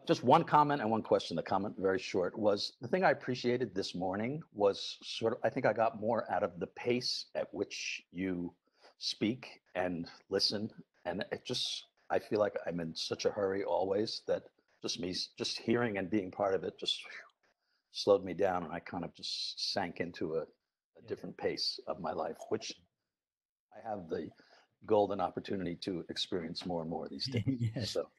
Just one comment and one question. The comment, very short, was the thing I appreciated this morning was sort of, I think I got more out of the pace at which you speak and listen. And it just, I feel like I'm in such a hurry always that just me, just hearing and being part of it just slowed me down. And I kind of just sank into a Yeah. different pace of my life, which I have the golden opportunity to experience more and more these days. Yes. So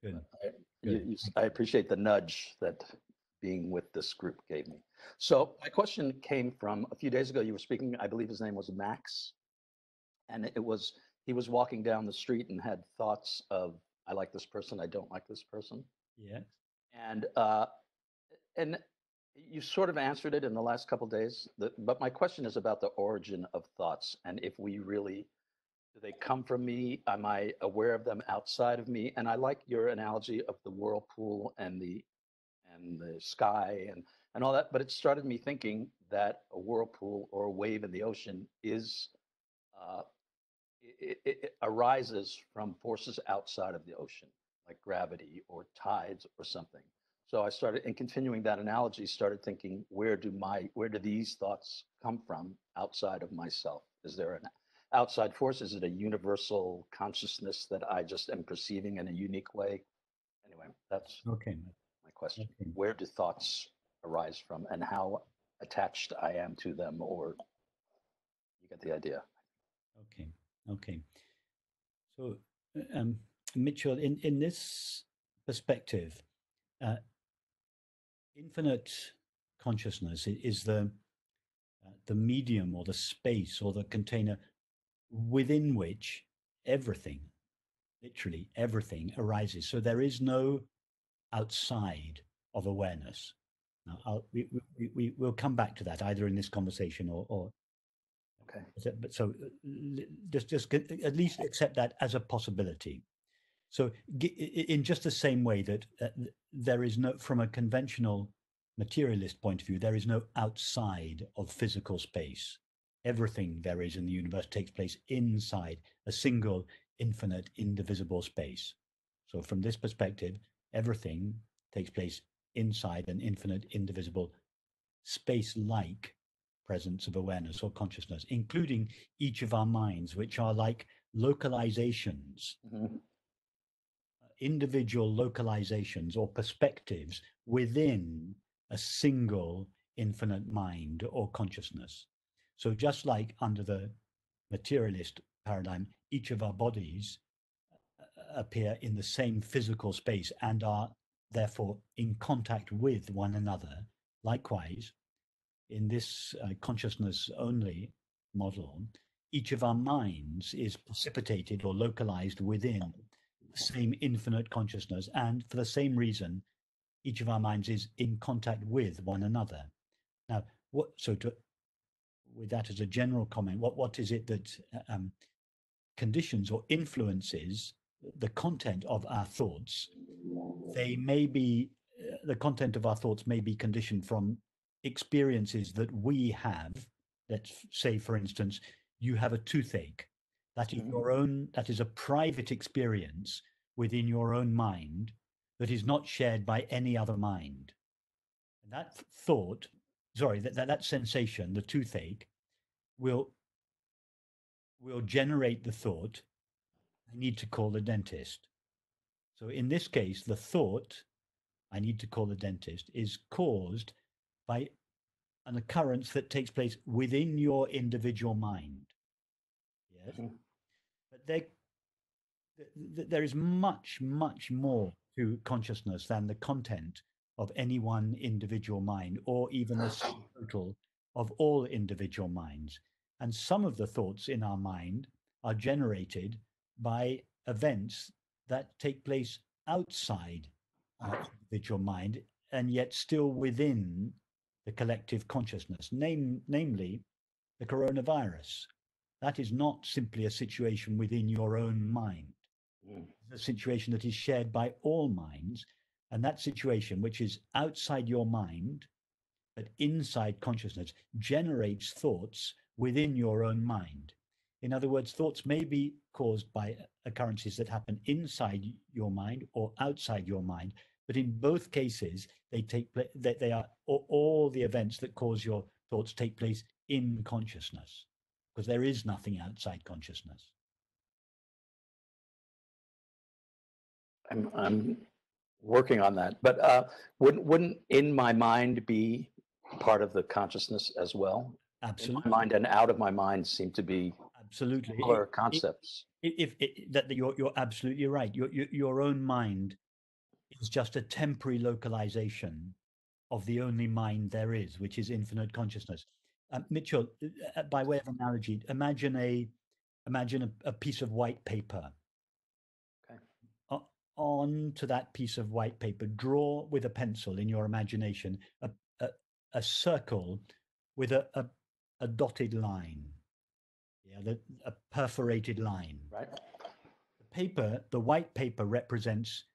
Good. I, Good. I appreciate the nudge that being with this group gave me. So my question came from a few days ago. You were speaking, I believe his name was Max, and it was he was walking down the street and had thoughts of I like this person, I don't like this person, Yeah. and and you sort of answered it in the last couple of days. But my question is about the origin of thoughts and if we really do they come from me? Am I aware of them outside of me? And I like your analogy of the whirlpool and the sky and all that. But it started me thinking that a whirlpool or a wave in the ocean is uh, it arises from forces outside of the ocean, like gravity or tides or something. So I started, in continuing that analogy, started thinking, where do these thoughts come from outside of myself? Is there an outside force? Is it a universal consciousness that I just am perceiving in a unique way? Anyway, that's Okay. my question. Okay. Where do thoughts arise from and how attached I am to them, or you get the idea. Okay. Okay. So, um, Mitchell, in this perspective, uh, infinite consciousness is the medium or the space or the container within which everything, literally everything, arises. So there is no outside of awareness. Now, we'll come back to that either in this conversation or Okay. but so just at least accept that as a possibility. So in just the same way that there is no, from a conventional materialist point of view, there is no outside of physical space. Everything there is in the universe takes place inside a single, infinite, indivisible space. So from this perspective, everything takes place inside an infinite, indivisible space-like presence of awareness or consciousness, including each of our minds, which are like localizations, Mm-hmm. individual localizations or perspectives within a single infinite mind or consciousness. So just like under the materialist paradigm, each of our bodies appear in the same physical space and are therefore in contact with one another. Likewise, in this consciousness only model, each of our minds is precipitated or localized within the same infinite consciousness. And for the same reason, each of our minds is in contact with one another. Now, with that as a general comment, what is it that conditions or influences the content of our thoughts? They may be, the content of our thoughts may be conditioned from experiences that we have. Let's say, for instance, you have a toothache. That is your own, that is a private experience within your own mind that is not shared by any other mind. And that thought, sorry, that sensation, the toothache, will generate the thought, I need to call the dentist. So in this case, the thought, I need to call the dentist, is caused by an occurrence that takes place within your individual mind. Yes. Mm-hmm. But there is much, much more to consciousness than the content of any one individual mind or even the sum total of all individual minds. And some of the thoughts in our mind are generated by events that take place outside our individual mind and yet still within the collective consciousness, namely the coronavirus. That is not simply a situation within your own mind. It's a situation that is shared by all minds. And that situation, which is outside your mind, but inside consciousness, generates thoughts within your own mind. In other words, thoughts may be caused by occurrences that happen inside your mind or outside your mind, But in both cases, they take place. They are all the events that cause your thoughts take place in consciousness, because there is nothing outside consciousness. I'm working on that, but wouldn't in my mind be part of the consciousness as well? Absolutely. In my mind and out of my mind seem to be absolutely similar concepts. You're absolutely right. Your own mind is just a temporary localization of the only mind there is, which is infinite consciousness. Mitchell, by way of analogy, imagine a piece of white paper. Okay. Onto that piece of white paper, draw with a pencil in your imagination a circle with a dotted line, a perforated line. Right. The white paper represents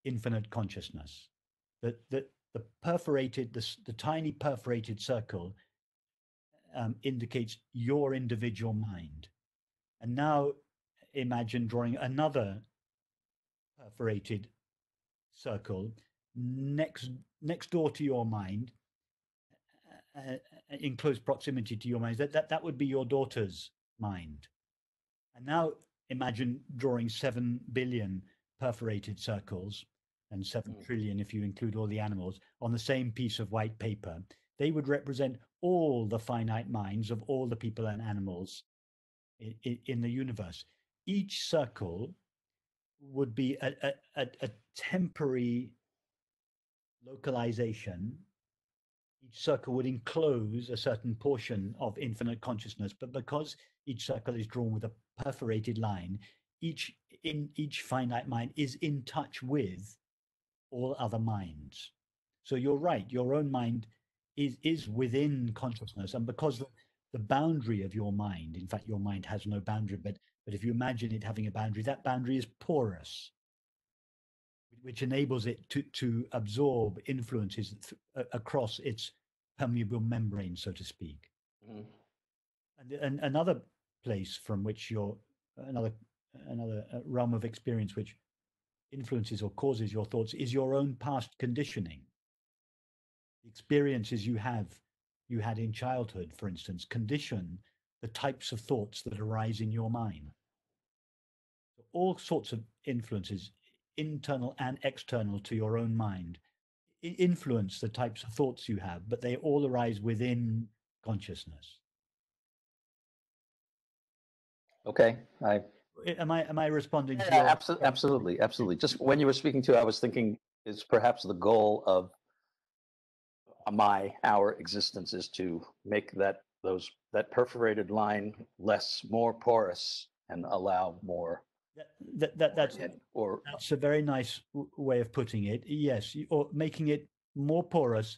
infinite consciousness. The tiny perforated circle indicates your individual mind. And now imagine drawing another perforated circle next door to your mind, in close proximity to your mind. That would be your daughter's mind. And now imagine drawing 7 billion perforated circles, and 7 trillion if you include all the animals, on the same piece of white paper. They would represent all the finite minds of all the people and animals in the universe. Each circle would be a temporary localization. Each circle would enclose a certain portion of infinite consciousness, but because each circle is drawn with a perforated line, each finite mind is in touch with all other minds. So you're right, your own mind is within consciousness, and because the boundary of your mind, in fact, your mind has no boundary, but if you imagine it having a boundary, that boundary is porous, which enables it to absorb influences across its permeable membrane, so to speak. And another place from which another realm of experience which influences or causes your thoughts is your own past conditioning. The experiences you had in childhood, for instance, condition the types of thoughts that arise in your mind. All sorts of influences, internal and external to your own mind, influence the types of thoughts you have, but they all arise within consciousness. Okay. Am I responding to Yeah, your absolutely. Just when you were speaking to, I was thinking is perhaps the goal of our existence is to make that perforated line more porous and allow more. That's a very nice way of putting it. Yes, or making it more porous,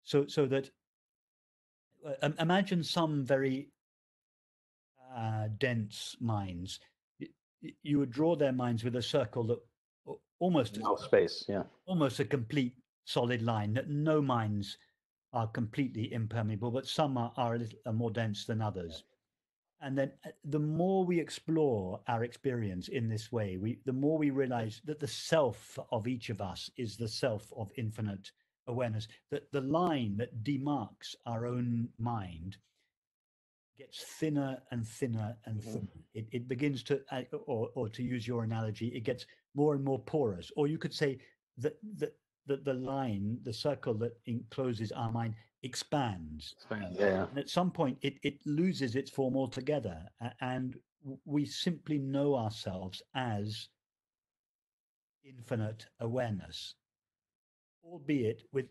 so that imagine some very dense minds. You would draw their minds with a circle that almost no space, yeah, almost a complete solid line. That no minds are completely impermeable, but some are a little more dense than others. And then the more we explore our experience in this way, the more we realize that the self of each of us is the self of infinite awareness, that the line that demarks our own mind gets thinner and thinner and thinner. It begins to, or to use your analogy, it gets more and more porous. Or you could say that the line, the circle that encloses our mind expands. Yeah. And at some point it loses its form altogether, and we simply know ourselves as infinite awareness, albeit with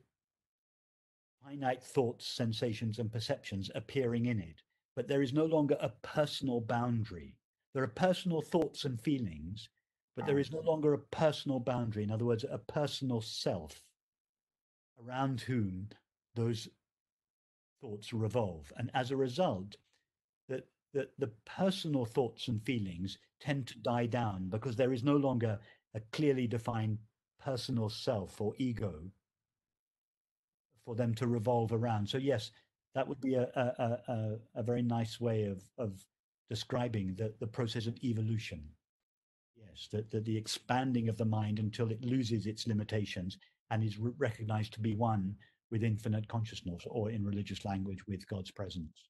finite thoughts, sensations, and perceptions appearing in it. But there is no longer a personal boundary. There are personal thoughts and feelings, but there is no longer a personal boundary. In other words, a personal self around whom those thoughts revolve. And as a result, the personal thoughts and feelings tend to die down because there is no longer a clearly defined personal self or ego for them to revolve around. So yes, that would be a very nice way of describing the process of evolution. Yes, the expanding of the mind until it loses its limitations and is recognized to be one with infinite consciousness, or in religious language, with God's presence.